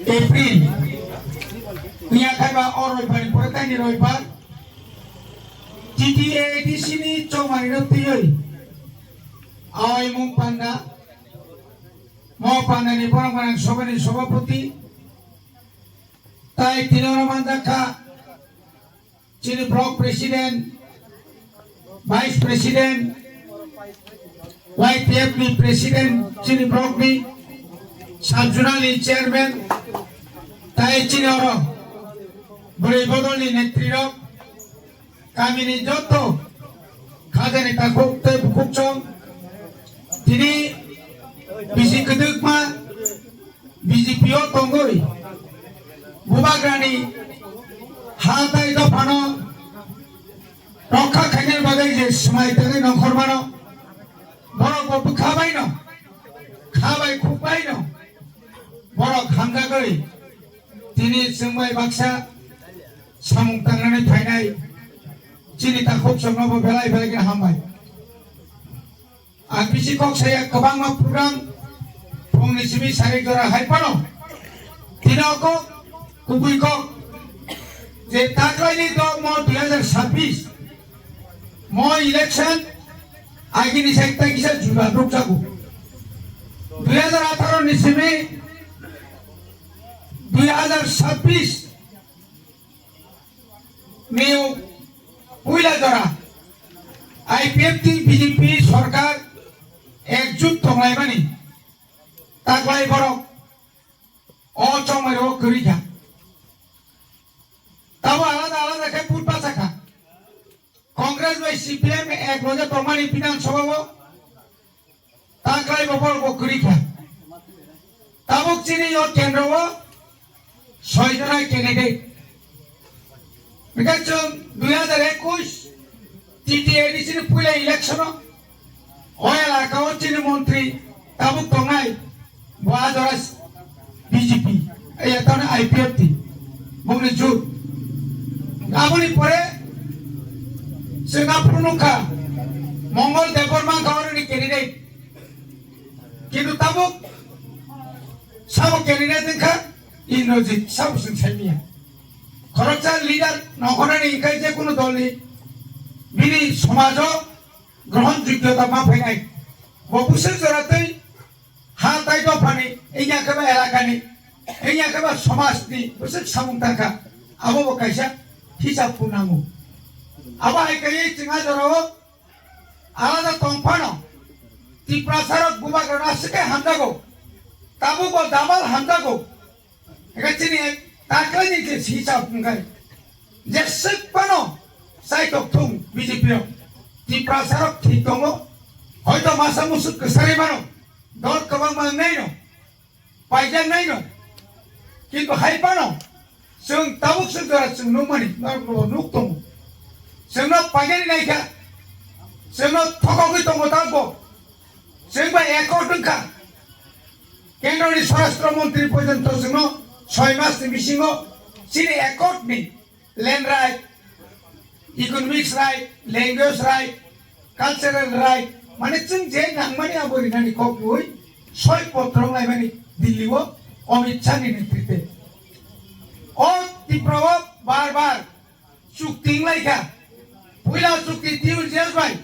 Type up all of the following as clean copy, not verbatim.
April niya kaiba oroy bani porta ni roy ba GTA di sini cuma ini tiyoy awai mong panda mau panda ni porang sobani sopapati tai tinora ka sini block president vice president YPF ni president sini block ni Sabjunali chairman tai chini oro beri bodol ni netriro kami ni joto khajani ta kokte bukukchong tini bisi keduk ma BJP o tonggoi bubagrani hatai do pano rokha khainer bagai je smai tane nokhor mano boro gopu khabai no khabai khubai no boro khamja goi tini sengbai baksa samung tangnani phainai chini ta khok songno belai belai ke hambai ang bisi kok saya kabang ma program phongni simi sari jora hai pano tinoko kubui kok je taklai ni do mo 2026 mo election agini sekta kisa juga ruk jago 2018 ni simi 2026 में पुइला जरा IPF BJP सरकार एकजुट थंगलाय मानि ताकलाय बरक ओ चमरो करिखा तब आलादा आलादा के put पासाखा Congress bye CPM एक रोजे प्रमाणी विधानसभा ताकलाय बबल को करिखा तबक चिनी यो केंद्र वो 6 जना candidate Because 2021 TTA di sini punya election, orang lah kau cini menteri, tamu tongai, buat orang BJP, ya tahu na IPF ti, mungkin jut, kamu ni pore, Singapura nuka, Mongol department kau ni candidate, kitu tamu, sama candidate ni kan, Indonesia, sama sensasinya. खरचा leader नखरानि इकाय जे कोनो दलनि बिनि समाज ग्रहण योग्यता मा फैनाय बबुसर जरातै हा ताइ दफानि एया केबा एलाकानि एया केबा समाजनि बिसोर सामुंताखा आबो कायसा हिसाब पुनांगो आबा एकाय चिंगा जराव आलादा तंफानो तिप्रासारक गुबागरा सके हामदागो ताबुगो दाबाल हामदागो एकाचिनि ताकलाय नि जे हिसाब पुंगाय जेसे पनो साइटक थुं BJP तिप्रासारक ठीक दङो हयतो मासा मुसुक कसारि मानो दल कबां मा नायनो पाइजा नायनो किन्तु हाय पानो जों ताबुक सजरा जों नुमानि नारगो नुक दङ जोंनो पाइजानि नायखा जोंनो थगगै दङ ताबो जोंबा एकर्ड दंखा केन्द्रनि स्वराष्ट्र मन्त्रि पर्यन्त जोंनो 6 मास ni bisingo sini accord ni land right economics right language right cultural right mane chung je nang mani abori nani kokoi soi potrong lai mani dilli wo Amit Shah ni netrite o tiprawo bar bar chukting lai ka puila chukti tiul jes bai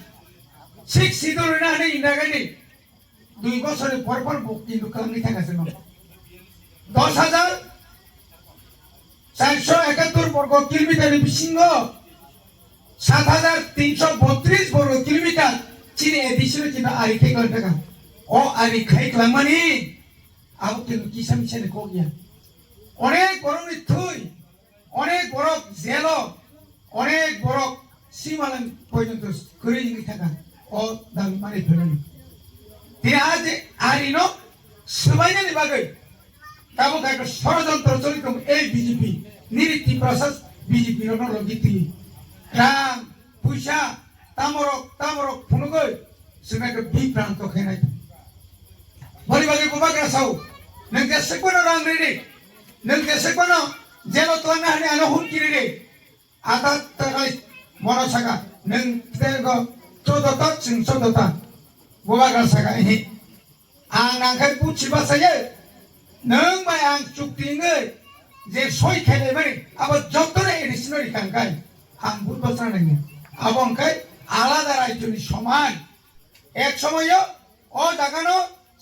sik sidor na ni indagani 2 বছরে পরপর বক্তি দোকান নি থাকা ছিল 10,471 বর্গ kilometre বিশিঙ্গ 7,332 বর্গ kilometre চীনে এদিছিল কিনা আরি খাই গল টাকা ও আরি খাই ক্লামানি আবু কিন্তু কিসাম ছেলে কোগিয়া অনেক বড় থুই অনেক বড় জেল অনেক বড় সীমালান পর্যন্ত করে নিয়ে থাকা ও দাম মানে ফেলেনি তিনি আজ আরিনো সবাইনানি বাগৈ কাবো কাকে ষড়যন্ত্র চলিত এই বিজেপি নিরীতি প্রশাস বিজেপি রগিতি রাম পয়সা তামরক ফুনগৈ সেনাকে বিভ্রান্ত খেনাই বলি বাগে গোবাগ্রা সাউ নংকে সেকোনো রাং রেডি নংকে সেকোনো জেলো তোনা হানি আনো হুনকিরি রে আদা তাই মনো সাগা নং তেগো চোদতা চিং চোদতা গোবাগ্রা সাগা হি আং নাংখাই পুচিবা সায়ে नों बाय आं चुक्तिङै जे सय खेले माने अब जतरे एडिशनल कांकाय आं बुध बसना नहीं अब अंकाय आलादा राज्यनि समान एक समय ओ जागानो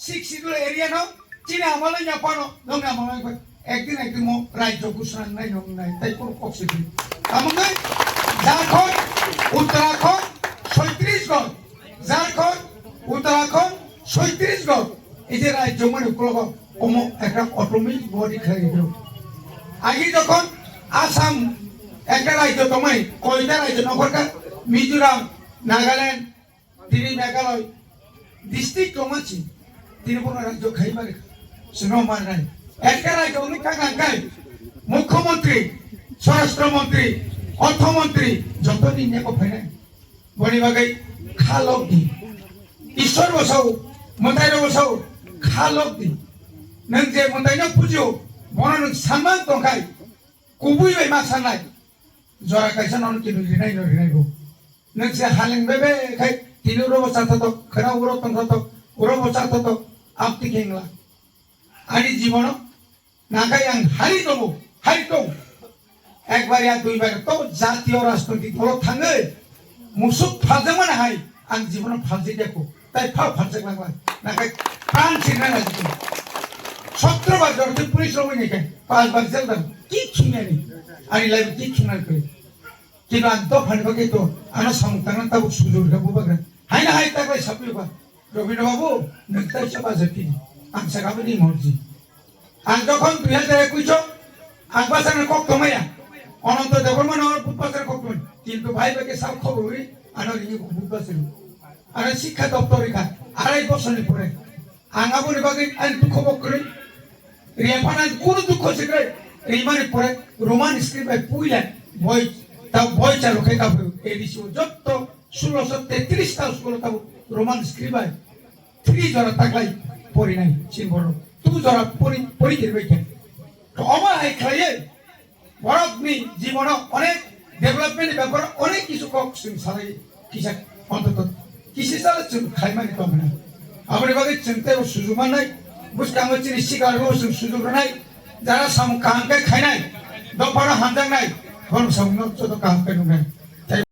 सिक्स शिड्यूल एरिया नो चीन आमाले जापानो दंग आमाले एक दिन मो राज्य घोषणा नहीं नंगनाय ताई कोनो कक्सिदि आमंगे झारखंड उत्तराखंड 36 गण झारखंड उत्तराखंड 36 गण এই যে রাজ্য মানে উপলব্ধ ওমো একটা অটোমেটিক বডি খাই দিল আগে যখন আসাম একটা রাজ্য তোমায় কয়টা রাজ্য নগরকা মিজোরাম নাগাল্যান্ড তিনি মেঘালয় ডিস্ট্রিক্ট কমাছি ত্রিপুরা রাজ্য খাইবারে শুনো মান নাই একটা রাজ্য উনি কাকাঙ্কাই মুখ্যমন্ত্রী স্বরাষ্ট্রমন্ত্রী অর্থমন্ত্রী যতদিন নেকো ফাইনাই বনিবাগাই খালক দি ঈশ্বর বসাও মন্দাইর বসাও খালক দি नों जे मोनदाइनो फुजियो बनो नों सानमान दंखाय गुबुयै मा साननाय जरा कायसा नन किनु रिनाय न रिनायगो नों जे हालें बेबे खाय तिनु रो बचात तो खरा उरो तंग तो उरो बचात तो आपति केंगला आनि जीवन नागाय आं हारि दबो हारि दं एकबार या दुइबार तो जातीय राजनीतिक दल थाङो मुसुक फाजोमोन हाय आं जीवन फाजै देखो ताय फाजै लांला नागाय प्राण सिरना लाजितो 17 বার ধরতে পুলিশ রবে নাকি 5 বার জেল দাও কি ছুঁয়ানি আনি লাইভ কি ছুঁনাল করে কিন্তু আন্ত ফানবাকে তো আনা সংতান তাও সুযোগ দেবো বাগা হাই না হাই তাকলে সাপিবা রবীন্দ্র বাবু নেতাই সভা জেতি আম সাগাবনি মর্জি আন যখন 2021 আং বাসানে কক কমায়া অনন্ত দেববর্মন আর বুধবাসের কক কিন্তু ভাই বাকে সব খবর হই আনা রিনি বুধবাসের আর শিক্ষা দপ্তরে কা আড়াই বছরের পরে আঙ্গাবনি বাকে আন দুঃখ বকরে রিয়াপানা কোন দুঃখ ছিল রিমানে পরে রোমান স্ক্রিপ্টে পুইলেন বই তাও বই চালু খাই কাবু এডিশন যত 1633 টা স্কুল তাও রোমান স্ক্রিপ্টে 3 জরা তাকলাই পড়ি নাই সিনবড় 2 জরা পড়ি দিবে কেন তো আমার এই খাইয়ে বড়নি জীবন অনেক ডেভেলপমেন্ট ব্যাপার অনেক কিছু কক সালাই কিসা অন্তত কিসে চালাচ্ছে খাইমানি কম না আমার বাগে চিন্তা সুযোগ নাই বুঝকামো চিনি সিগারগো সুযোগ নাই যারা সাম কামকে খাইনাই দপারা হামদাং নাই কোন সামনো তো কামকে নুনাই